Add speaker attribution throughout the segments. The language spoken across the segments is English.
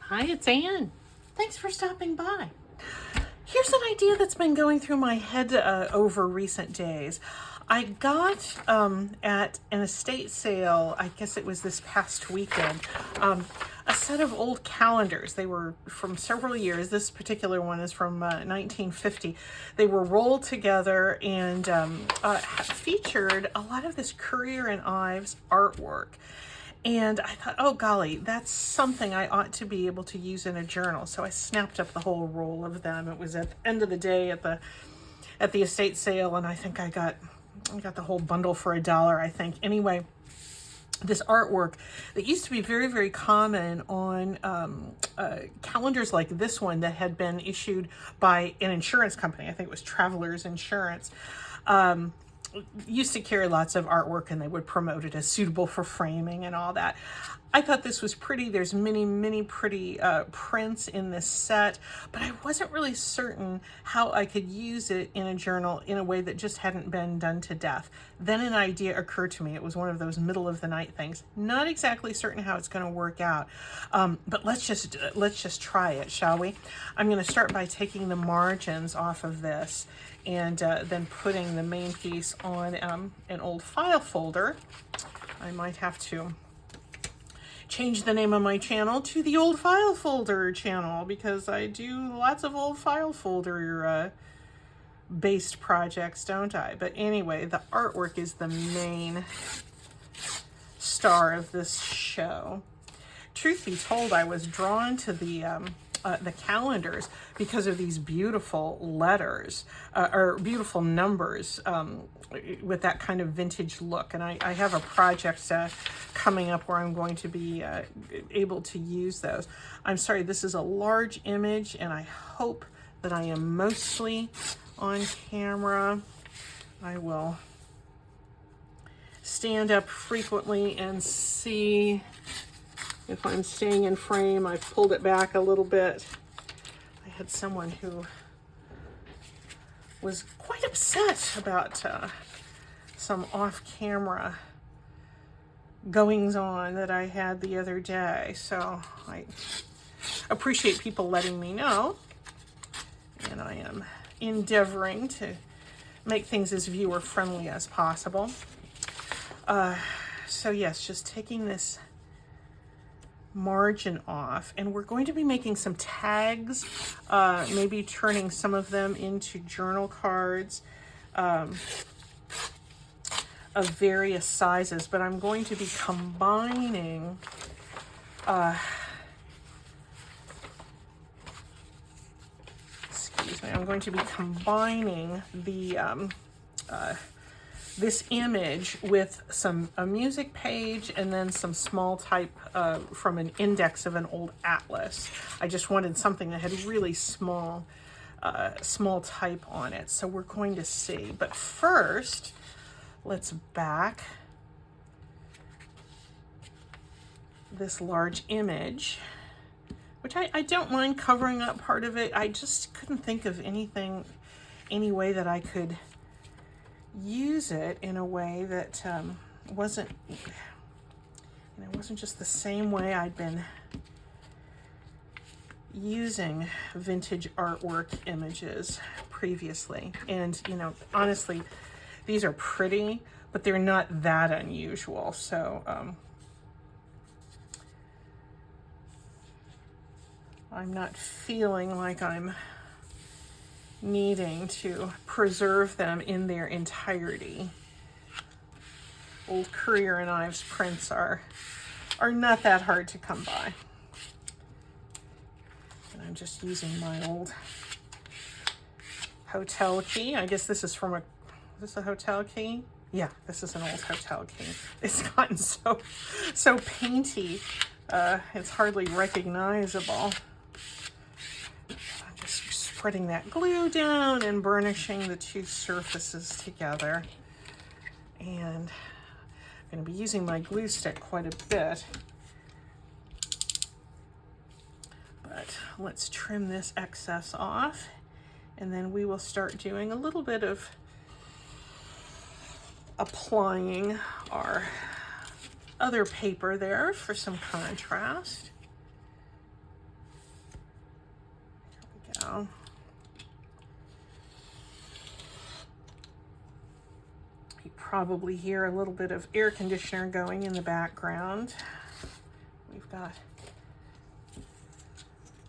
Speaker 1: Hi, it's Anne. Thanks for stopping by. Here's an idea that's been going through my head over recent days. I got at an estate sale, I guess it was this past weekend, a set of old calendars. They were from several years. This particular one is from 1950. They were rolled together and featured a lot of this Currier and Ives artwork. And I thought, oh golly, that's something I ought to be able to use in a journal. So I snapped up the whole roll of them. It was at the end of the day at the estate sale, and I think I got the whole bundle for $1, I think. Anyway, this artwork that used to be very, very common on calendars like this one that had been issued by an insurance company. I think it was Travelers Insurance. Used to carry lots of artwork, and they would promote it as suitable for framing and all that. I thought this was pretty. There's many pretty prints in this set, but I wasn't really certain how I could use it in a journal in a way that just hadn't been done to death. Then an idea occurred to me. It was one of those middle of the night things. Not exactly certain how it's going to work out, but let's just try it, shall we? I'm going to start by taking the margins off of this and then putting the main piece on an old file folder. I might have to change the name of my channel to the old file folder channel, because I do lots of old file folder based projects, don't I? But anyway, the artwork is the main star of this show. Truth be told, I was drawn to the calendars because of these beautiful letters or beautiful numbers with that kind of vintage look. And I have a project coming up where I'm going to be able to use those. I'm sorry, this is a large image, and I hope that I am mostly on camera. I will stand up frequently and see if I'm staying in frame. I've pulled it back a little bit. I had someone who was quite upset about some off-camera goings-on that I had the other day. So I appreciate people letting me know, and I am endeavoring to make things as viewer-friendly as possible. So yes, just taking this margin off, and we're going to be making some tags, maybe turning some of them into journal cards of various sizes, but I'm going to be combining I'm going to be combining the this image with a music page and then some small type from an index of an old atlas. I just wanted something that had really small type on it. So we're going to see. But first, let's back this large image, which I don't mind covering up part of it. I just couldn't think of any way that I could use it in a way that wasn't just the same way I'd been using vintage artwork images previously. And honestly, these are pretty, but they're not that unusual. So I'm not feeling like I'm needing to preserve them in their entirety. Old Currier and Ives prints are not that hard to come by. And I'm just using my old hotel key. I guess this is from is this a hotel key? Yeah, this is an old hotel key. It's gotten so painty, it's hardly recognizable. Spreading that glue down and burnishing the two surfaces together. And I'm going to be using my glue stick quite a bit. But let's trim this excess off, and then we will start doing a little bit of applying our other paper there for some contrast. go. You probably hear a little bit of air conditioner going in the background. We've got,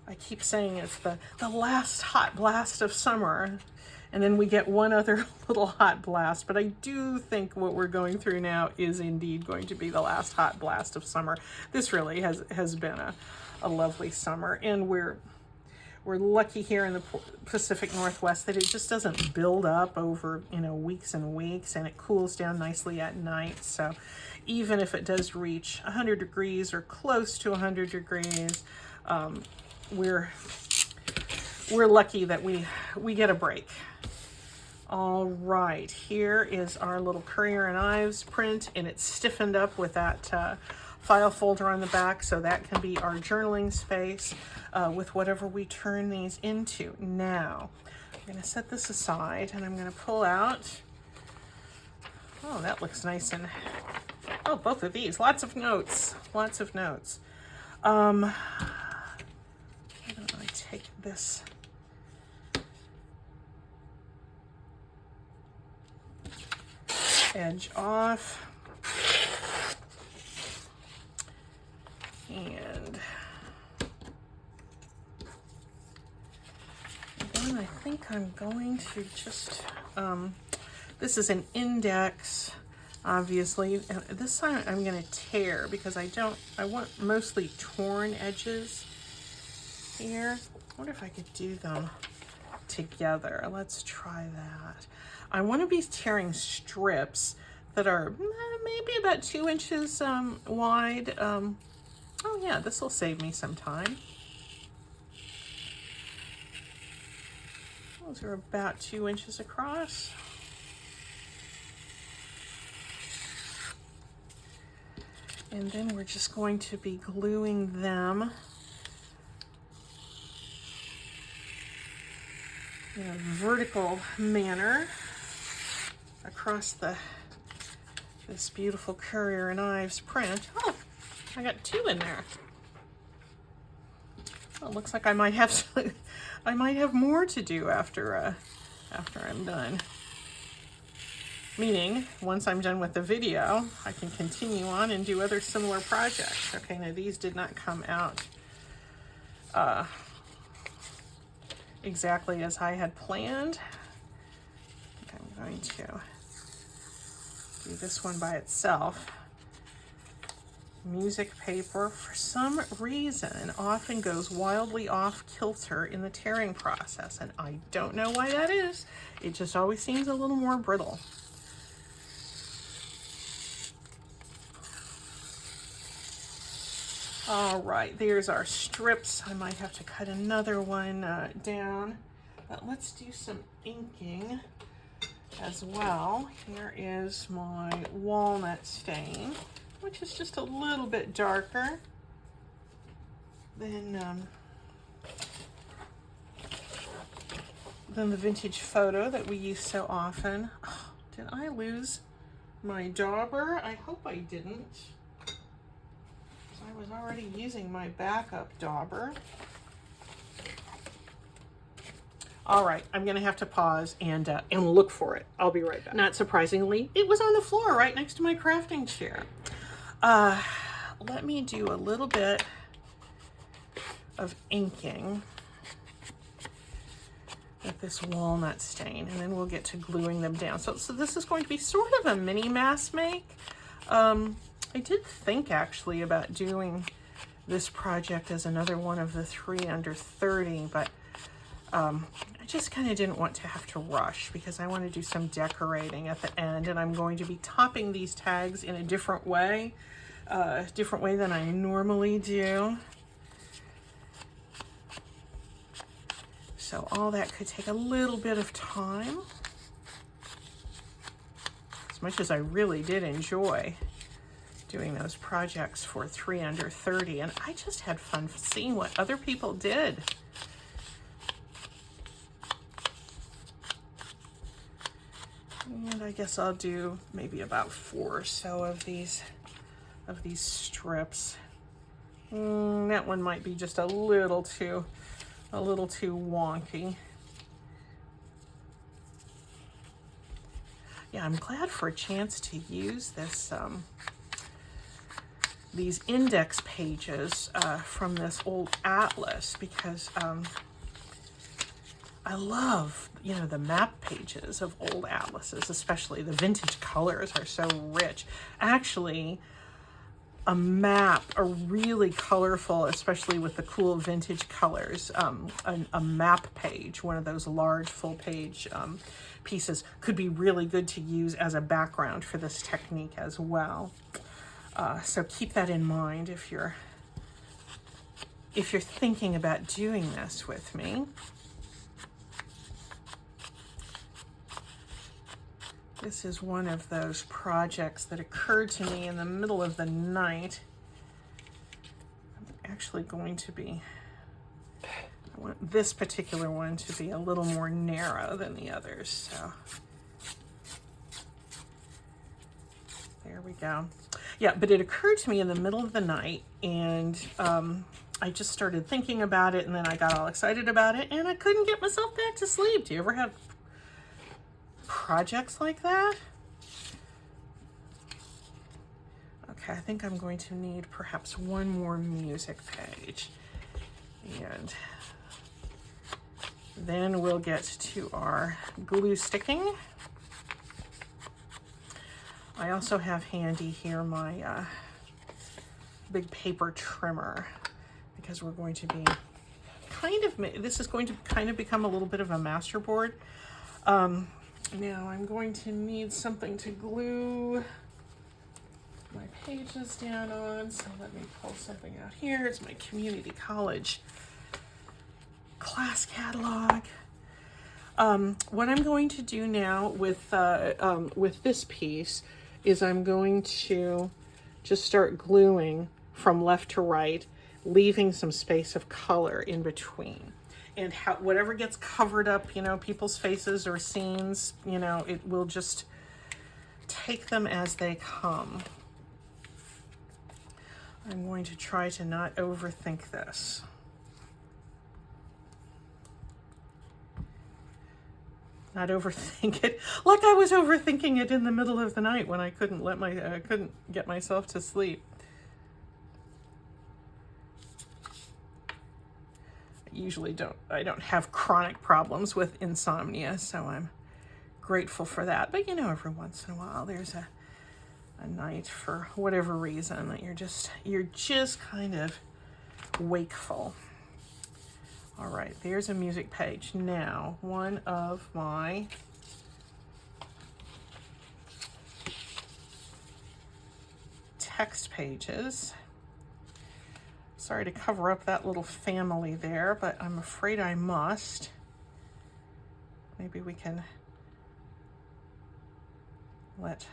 Speaker 1: I keep saying it's the last hot blast of summer, and then we get one other little hot blast, but I do think what we're going through now is indeed going to be the last hot blast of summer. This really has been a lovely summer, and we're lucky here in the Pacific Northwest that it just doesn't build up over, you know, weeks and weeks, and it cools down nicely at night. So even if it does reach 100 degrees or close to 100 degrees, we're lucky that we get a break. All right, here is our little Currier and Ives print, and it's stiffened up with that file folder on the back, so that can be our journaling space with whatever we turn these into. Now, I'm going to set this aside, and I'm going to pull out, oh, that looks nice, and oh, both of these, lots of notes. Why don't I take this edge off, and then I think I'm going to just, this is an index, obviously, and this time I'm going to tear because I want mostly torn edges here. I wonder if I could do them together. Let's try that. I want to be tearing strips that are maybe about 2 inches wide. Oh yeah, this will save me some time. Those are about 2 inches across. And then we're just going to be gluing them in a vertical manner across this beautiful Currier and Ives print. Oh, I got 2 in there. Well, it looks like I might have more to do after I'm done. Meaning, once I'm done with the video, I can continue on and do other similar projects. Okay, now these did not come out exactly as I had planned. I think I'm going to do this one by itself. Music paper, for some reason, often goes wildly off kilter in the tearing process, and I don't know why that is. It just always seems a little more brittle. All right, there's our strips. I might have to cut another one down, but let's do some inking as well. Here is my walnut stain, which is just a little bit darker than the vintage photo that we use so often. Oh, did I lose my dauber? I hope I didn't. I was already using my backup dauber. All right, I'm gonna have to pause and look for it. I'll be right back. Not surprisingly, it was on the floor right next to my crafting chair. Let me do a little bit of inking with this walnut stain, and then we'll get to gluing them down. So this is going to be sort of a mini mass make. I did think actually about doing this project as another one of the 3 under 30, but I just kind of didn't want to have to rush because I want to do some decorating at the end, and I'm going to be topping these tags in a different way than I normally do. So all that could take a little bit of time, as much as I really did enjoy doing those projects for 3 under 30, and I just had fun seeing what other people did. And I guess I'll do maybe about 4 or so of these strips. That one might be just a little too a little too wonky. Yeah, I'm glad for a chance to use this, these index pages from this old atlas, because I love, you know, the map pages of old atlases, especially the vintage colors are so rich. Actually, a really colorful, especially with the cool vintage colors, a map page, one of those large full page pieces, could be really good to use as a background for this technique as well. So keep that in mind if you're thinking about doing this with me. This is one of those projects that occurred to me in the middle of the night. I'm actually going to be, I want this particular one to be a little more narrow than the others, so there we go. Yeah, but it occurred to me in the middle of the night, and I just started thinking about it, and then I got all excited about it, and I couldn't get myself back to sleep. Do you ever have projects like that? Okay, I think I'm going to need perhaps one more music page, and then we'll get to our glue sticking. I also have handy here my big paper trimmer, because we're going to be this is going to kind of become a little bit of a masterboard. Now I'm going to need something to glue my pages down on, so let me pull something out here. It's my community college class catalog. What I'm going to do now with this piece is I'm going to just start gluing from left to right, leaving some space of color in between. And whatever gets covered up, you know, people's faces or scenes, you know, it will just take them as they come. I'm going to try to not overthink this. Not overthink it, like I was overthinking it in the middle of the night when I couldn't get myself to sleep. I don't have chronic problems with insomnia, so I'm grateful for that. But you know, every once in a while there's a night, for whatever reason, that you're just kind of wakeful. All right, there's a music page. Now, one of my text pages. Sorry to cover up that little family there, but I'm afraid I must. Maybe we can let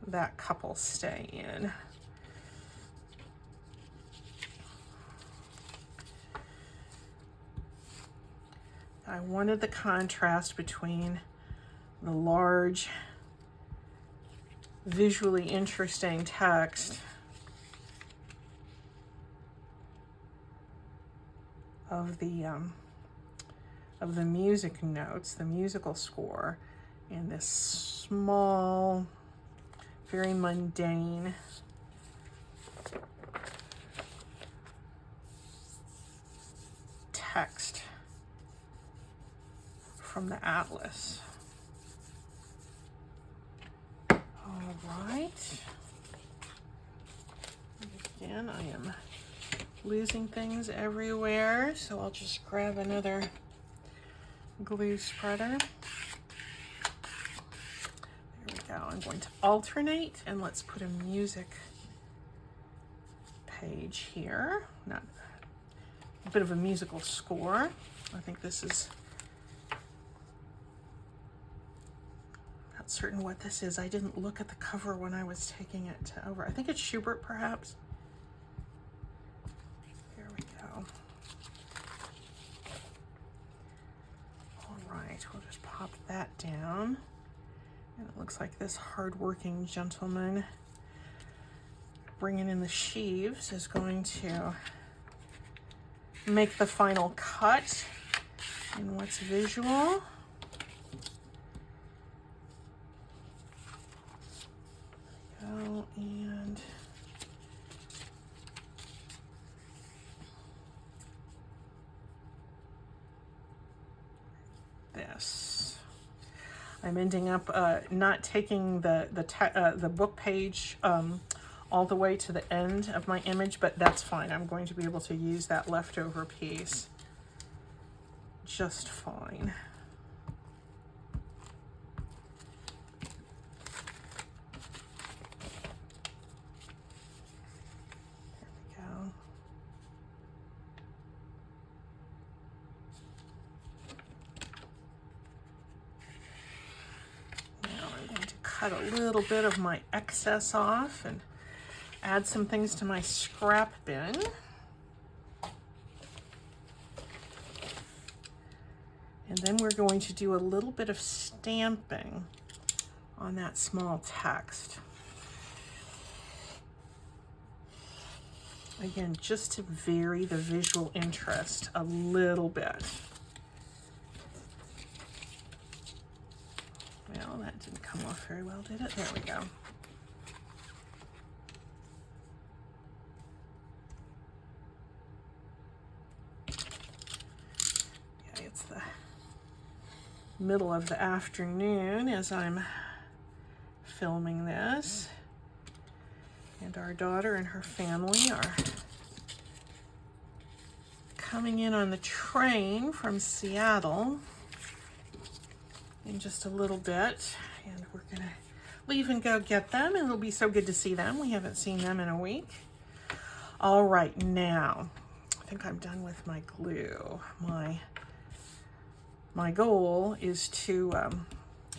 Speaker 1: that couple stay in. I wanted the contrast between the large, visually interesting text of the music notes, the musical score, and this small, very mundane text from the atlas. All right. Again, I am losing things everywhere, so I'll just grab another glue spreader. There we go. I'm going to alternate, and let's put a music page here. Not a bit of a musical score. I think this is, not certain what this is. I didn't look at the cover when I was taking it over. I think it's Schubert, perhaps. There we go. All right, we'll just pop that down. And it looks like this hardworking gentleman bringing in the sheaves is going to make the final cut. in what's visual. Go and this. I'm ending up not taking the book page all the way to the end of my image, but that's fine. I'm going to be able to use that leftover piece just fine. Cut a little bit of my excess off and add some things to my scrap bin. And then we're going to do a little bit of stamping on that small text. Again, just to vary the visual interest a little bit. Well, that didn't come off very well, did it? There we go. Okay, it's the middle of the afternoon as I'm filming this. And our daughter and her family are coming in on the train from Seattle in just a little bit, and we're gonna leave and go get them, and it'll be so good to see them. We haven't seen them in a week. All right, now I think I'm done with my glue. My goal is to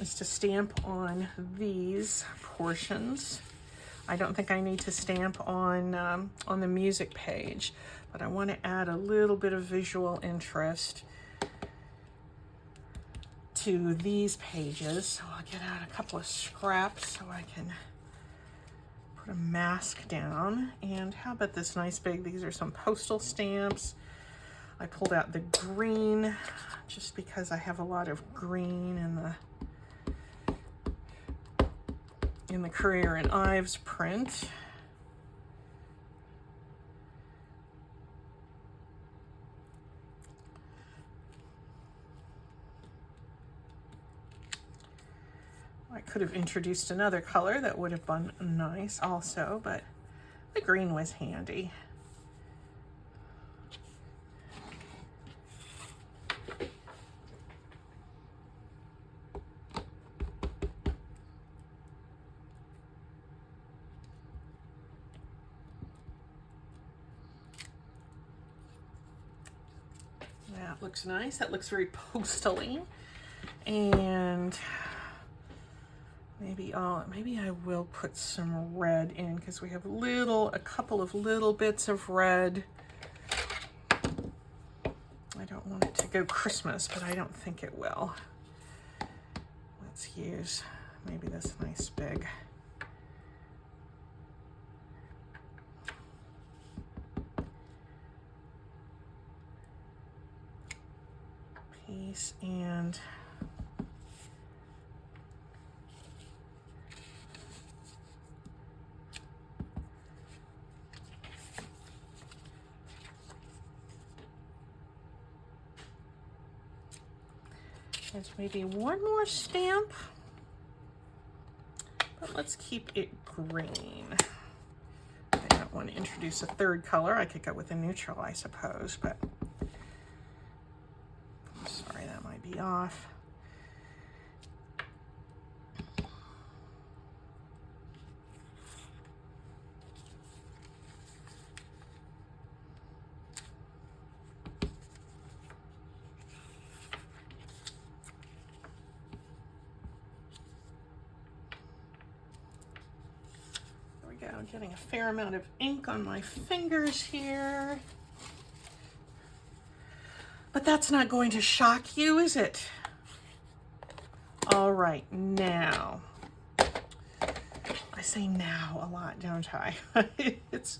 Speaker 1: stamp on these portions. I don't think I need to stamp on the music page, but I want to add a little bit of visual interest to these pages. So I'll get out a couple of scraps so I can put a mask down. And how about this nice big, these are some postal stamps. I pulled out the green just because I have a lot of green in the Currier and Ives print. I could have introduced another color that would have been nice also, but the green was handy. That looks nice. That looks very postally. And maybe I will put some red in because we have a couple of little bits of red. I don't want it to go Christmas, but I don't think it will. Let's use maybe this nice big piece, and there's maybe one more stamp, but let's keep it green. I don't want to introduce a third color. I could go with a neutral, I suppose, but sorry, that might be off. I'm getting a fair amount of ink on my fingers here. But that's not going to shock you, is it? All right, now. I say now a lot, don't I? It's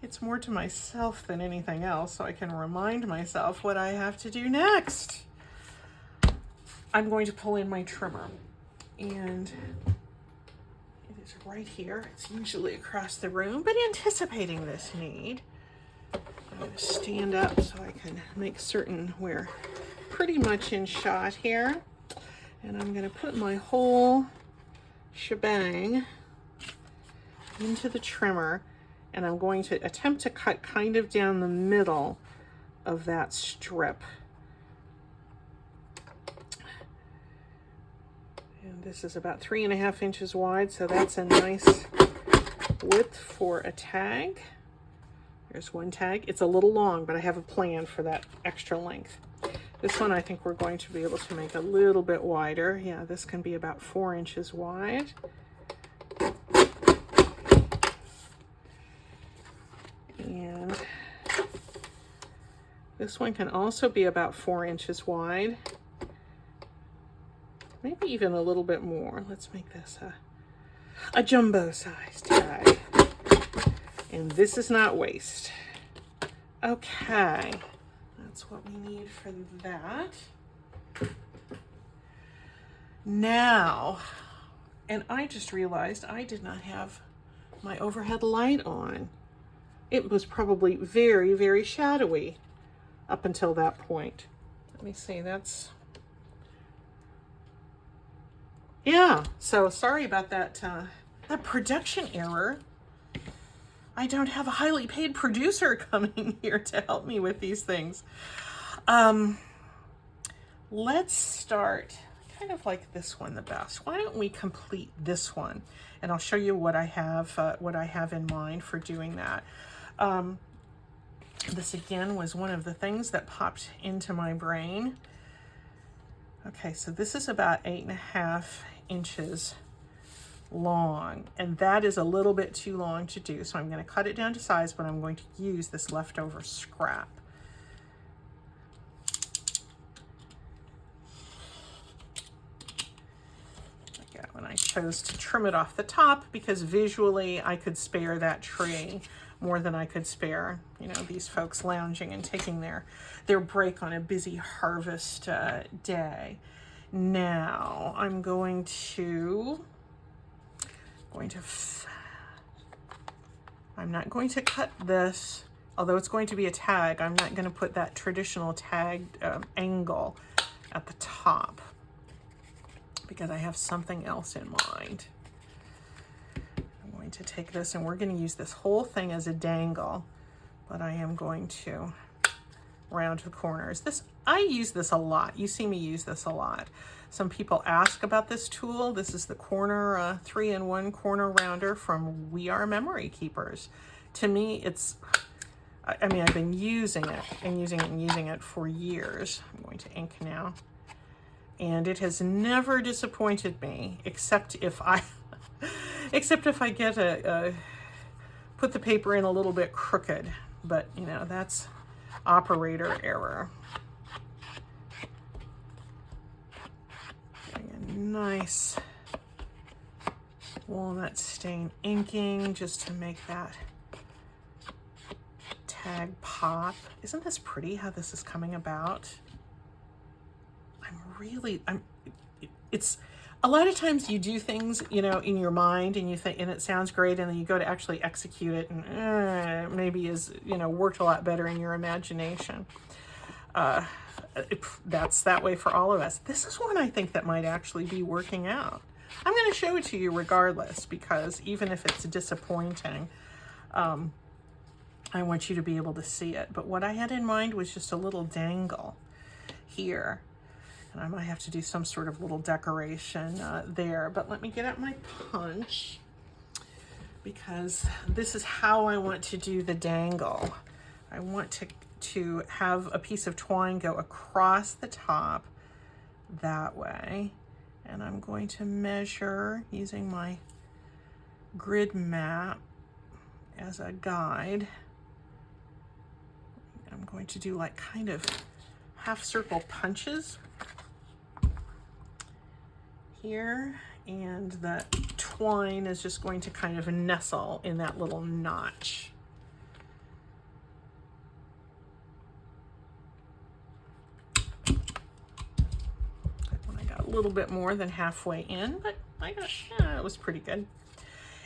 Speaker 1: It's more to myself than anything else, so I can remind myself what I have to do next. I'm going to pull in my trimmer, and it is right here. It's usually across the room, but anticipating this need, I'm going to stand up so I can make certain we're pretty much in shot here. And I'm going to put my whole shebang into the trimmer, and I'm going to attempt to cut kind of down the middle of that strip. And this is about 3.5 inches wide, so that's a nice width for a tag. There's one tag. It's a little long, but I have a plan for that extra length. This one I think we're going to be able to make a little bit wider. Yeah, this can be about 4 inches wide. And this one can also be about 4 inches wide. Maybe even a little bit more. Let's make this a jumbo size tag. And this is not waste. Okay, that's what we need for that. Now, and I just realized I did not have my overhead light on. It was probably very, very shadowy up until that point. Let me see, that's, yeah, so sorry about that, that production error. I don't have a highly paid producer coming here to help me with these things. Let's start kind of like this one the best. Why don't we complete this one? And I'll show you what I have in mind for doing that. This again was one of the things that popped into my brain. Okay, so this is about 8.5 inches long, and that is a little bit too long to do, so I'm going to cut it down to size, but I'm going to use this leftover scrap. Again, when I chose to trim it off the top because visually I could spare that tree more than I could spare, you know, these folks lounging and taking their break on a busy harvest day. Now I'm going to I'm not going to cut this, although it's going to be a tag. I'm not going to put that traditional tag angle at the top because I have something else in mind. I'm going to take this, and we're going to use this whole thing as a dangle, but I am going to round the corners. I use this a lot. You see me use this a lot. Some people ask about this tool. This is the corner 3-in-1 corner rounder from We Are Memory Keepers. To me, it's, I mean, I've been using it and using it and using it for years. I'm going to ink now. And it has never disappointed me, except if I get put the paper in a little bit crooked. But, you know, that's operator error. Nice walnut stain inking just to make that tag pop. Isn't this pretty how this is coming about? It's a lot of times you do things, you know, in your mind and you think, and it sounds great, and then you go to actually execute it, and maybe is, you know, worked a lot better in your imagination. That's that way for all of us. This is one I think that might actually be working out. I'm going to show it to you regardless, because even if it's disappointing, I want you to be able to see it. But what I had in mind was just a little dangle here. And I might have to do some sort of little decoration there. But let me get out my punch, because this is how I want to do the dangle. I want to have a piece of twine go across the top that way. And I'm going to measure using my grid map as a guide. I'm going to do like kind of half circle punches here, and the twine is just going to kind of nestle in that little notch. little bit more than halfway in, but I got, yeah, it was pretty good.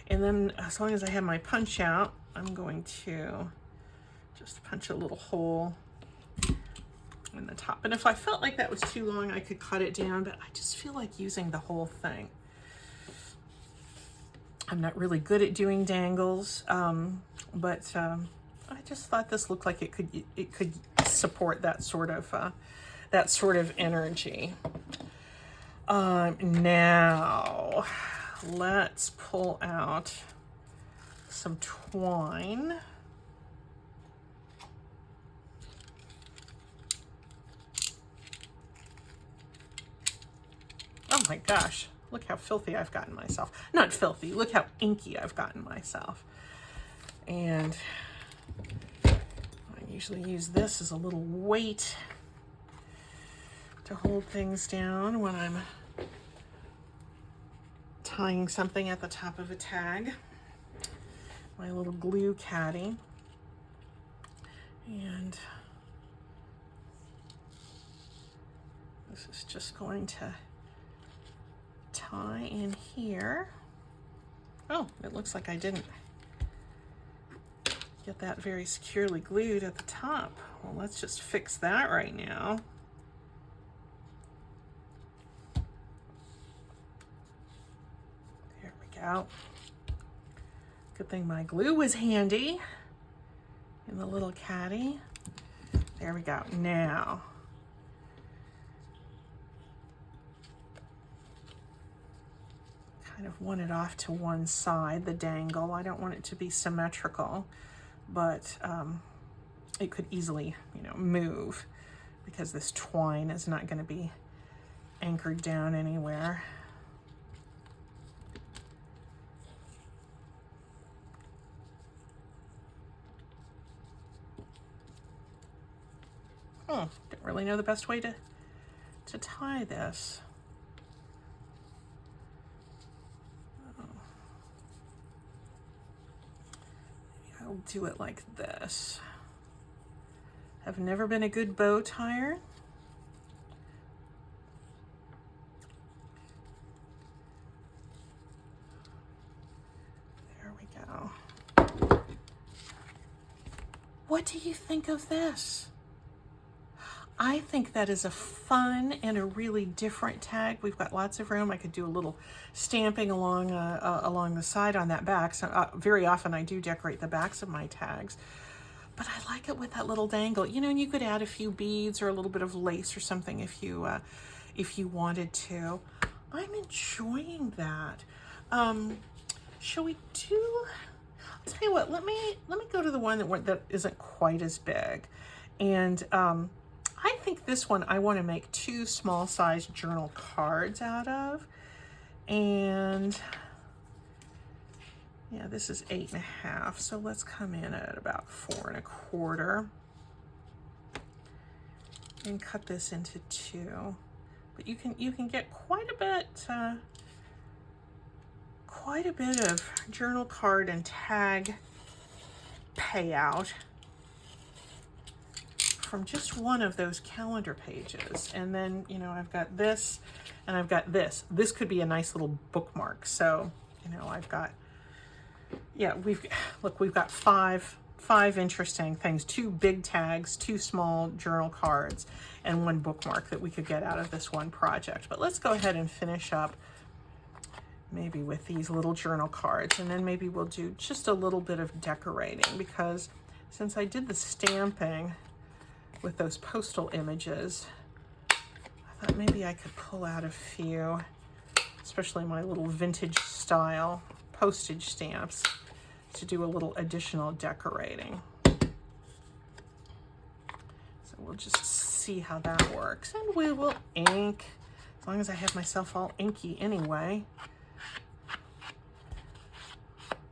Speaker 1: And then as long as I have my punch out, I'm going to just punch a little hole in the top. And if I felt like that was too long, I could cut it down, but I just feel like using the whole thing. I'm not really good at doing dangles, but I just thought this looked like it could support that sort of energy. Now let's pull out some twine. Oh my gosh, look how filthy I've gotten myself. Not filthy, look how inky I've gotten myself. And I usually use this as a little weight to hold things down when I'm tying something at the top of a tag. My little glue caddy. And this is just going to tie in here. Oh, it looks like I didn't get that very securely glued at the top. Well, let's just fix that right now. There we go. Good thing my glue was handy in the little caddy. There we go. Now, kind of want it off to one side, the dangle. I don't want it to be symmetrical, but it could easily, you know, move because this twine is not going to be anchored down anywhere. Oh, didn't really know the best way to tie this. I'll do it like this. I've never been a good bow tire. There we go. What do you think of this? I think that is a fun and a really different tag. We've got lots of room. I could do a little stamping along the side on that back. So very often I do decorate the backs of my tags, but I like it with that little dangle. You know, and you could add a few beads or a little bit of lace or something if you wanted to. I'm enjoying that. Shall we do? I'll tell you what. Let me go to the one that isn't quite as big, and I think this one I want to make 2 small size journal cards out of. And yeah, this is 8.5. So let's come in at about 4 1/4 and cut this into 2. But you can get quite a bit of journal card and tag payout from just one of those calendar pages. And then, you know, I've got this and I've got this. This could be a nice little bookmark. So, you know, I've got, yeah, we've got five interesting things, 2 big tags, 2 small journal cards, and 1 bookmark that we could get out of this one project. But let's go ahead and finish up maybe with these little journal cards, and then maybe we'll do just a little bit of decorating, because since I did the stamping with those postal images, I thought maybe I could pull out a few, especially my little vintage style postage stamps, to do a little additional decorating. So we'll just see how that works, and we will ink, as long as I have myself all inky anyway.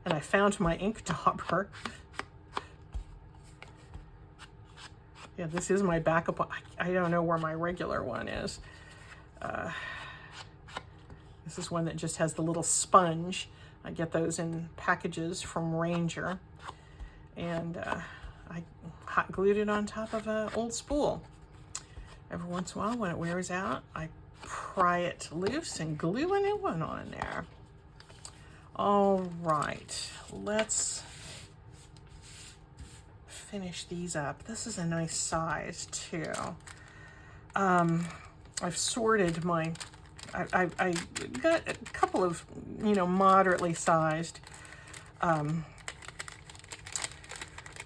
Speaker 1: And I found my ink dauber. Yeah, this is my backup one. I don't know where my regular one is. This is one that just has the little sponge. I get those in packages from Ranger. And I hot glued it on top of an old spool. Every once in a while, when it wears out, I pry it loose and glue a new one on there. All right, let's finish these up. This is a nice size too. I've sorted my, I got a couple of, you know, moderately sized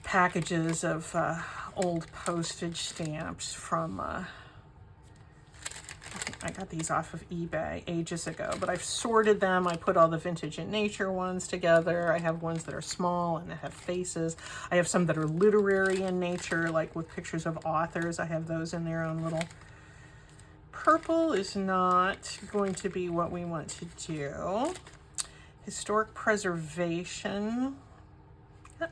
Speaker 1: packages of old postage stamps from, I got these off of eBay ages ago, but I've sorted them. I put all the vintage and nature ones together. I have ones that are small and that have faces. I have some that are literary in nature, like with pictures of authors. I have those in their own little. Purple is not going to be what we want to do. Historic preservation.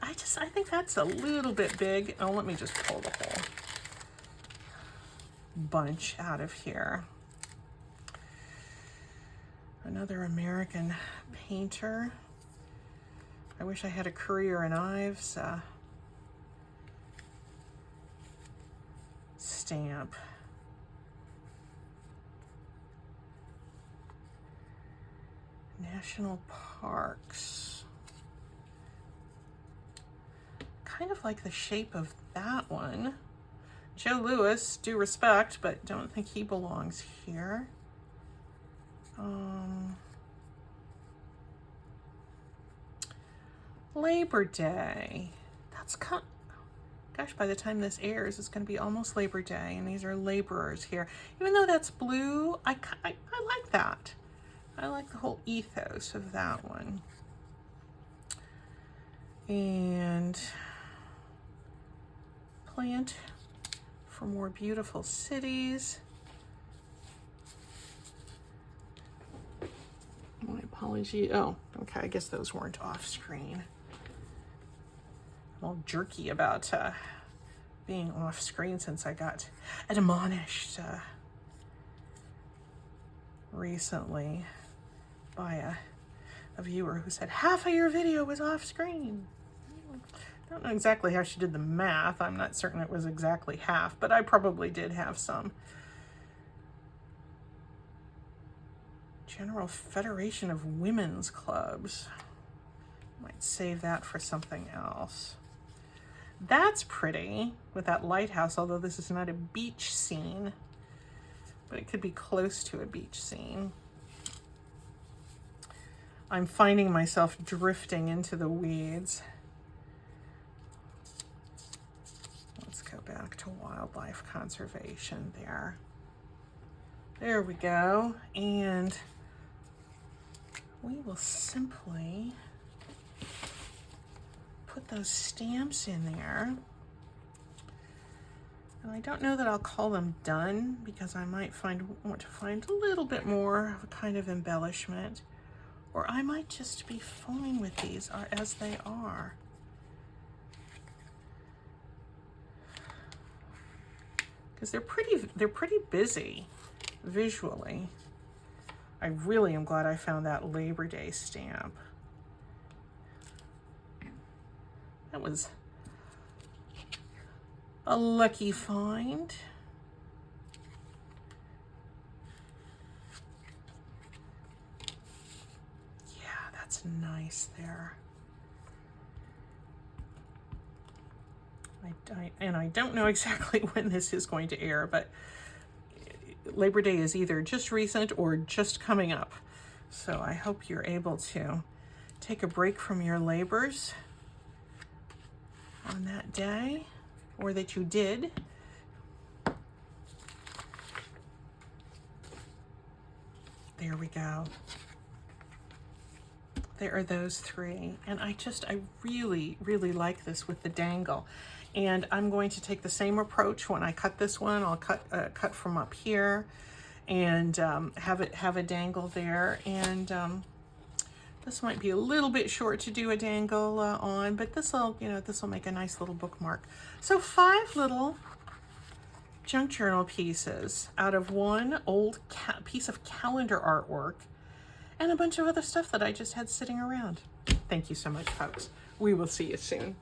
Speaker 1: I think that's a little bit big. Oh, let me just pull the whole bunch out of here. Another American painter. I wish I had a Career in Ives stamp. National parks. Kind of like the shape of that one. Joe Louis, due respect, but don't think he belongs here. Labor Day. That's gosh, by the time this airs, it's going to be almost Labor Day, and these are laborers here. Even though that's blue, I like that. I like the whole ethos of that one. And plant for more beautiful cities. My apology. Oh, okay. I guess those weren't off screen. I'm all jerky about being off screen since I got admonished recently by a viewer who said half of your video was off screen. I don't know exactly how she did the math. I'm not certain it was exactly half, but I probably did have some. General Federation of Women's Clubs. Might save that for something else. That's pretty with that lighthouse, although this is not a beach scene, but it could be close to a beach scene. I'm finding myself drifting into the weeds. Let's go back to wildlife conservation there. There we go. And we will simply put those stamps in there. And I don't know that I'll call them done because I might want to find a little bit more of a kind of embellishment. Or I might just be fine with these as they are. Because they're pretty busy visually. I really am glad I found that Labor Day stamp. That was a lucky find. Yeah, that's nice there. And I don't know exactly when this is going to air, but Labor Day is either just recent or just coming up. So I hope you're able to take a break from your labors on that day, or that you did. There we go. There are those three. And I really, really like this with the dangle. And I'm going to take the same approach when I cut this one. I'll cut from up here and have a dangle there. And this might be a little bit short to do a dangle on, but this will make a nice little bookmark. So 5 little junk journal pieces out of one old piece of calendar artwork and a bunch of other stuff that I just had sitting around. Thank you so much, folks. We will see you soon.